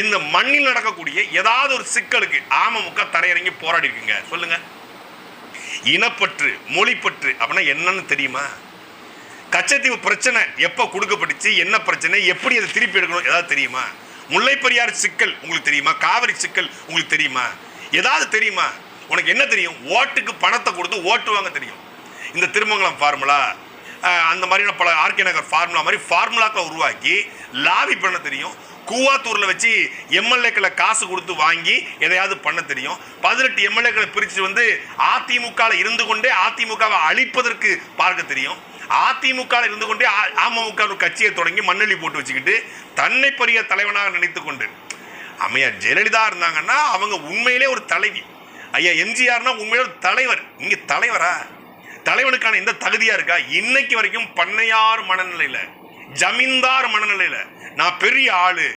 இந்த மண்ணில் நடக்கக்கூடிய ஏதாவது ஒரு சிக்கலுக்கு அமமுக தரையிறங்கி போராடி இருக்குங்க? சொல்லுங்க. இனப்பற்று, மொழிப்பற்று அப்படின்னா என்னன்னு தெரியுமா? கச்சத்தீவு பிரச்சனை எப்ப கொடுக்கப்பட்டுச்சு, என்ன பிரச்சனை, எப்படி அதை திருப்பி எடுக்கணும் ஏதாவது தெரியுமா? முல்லை பெரியாறு சிக்கல் உங்களுக்கு தெரியுமா? காவிரி சிக்கல் உங்களுக்கு தெரியுமா? ஏதாவது தெரியுமா? உனக்கு என்ன தெரியும்? ஓட்டுக்கு பணத்தை கொடுத்து ஓட்டு வாங்க தெரியும். இந்த திருமங்கலம் ஃபார்முலா, அந்த மாதிரியான பல ஆர்கே நகர் ஃபார்முலா மாதிரி ஃபார்முலாக்களை உருவாக்கி லாபி பண்ண தெரியும். கூவாத்தூரில் வச்சு எம்எல்ஏக்களை காசு கொடுத்து வாங்கி எதையாவது பண்ண தெரியும். 18 எம்எல்ஏக்களை பிரித்து வந்து அதிமுகவில் இருந்து கொண்டே அதிமுகவை அழிப்பதற்கு பார்க்க தெரியும். அதிமுகவில் இருந்து கொண்டே அமமுக ஒரு கட்சியை தொடங்கி மண்ணெளி போட்டு வச்சுக்கிட்டு தன்னை பெரிய தலைவனாக நினைத்து கொண்டு அம்மையார் ஜெயலலிதா இருந்தாங்கன்னா அவங்க உண்மையிலே ஒரு தலைவி. ஐயா எம்ஜிஆர்னா உண்மையிலே ஒரு தலைவர். இங்கே தலைவரா? தலைவனுக்கான எந்த தகுதியா இருக்கா? இன்னைக்கு வரைக்கும் பண்ணையார் மனநிலையில, ஜமீன்தார் மனநிலையில நான் பெரிய ஆளு,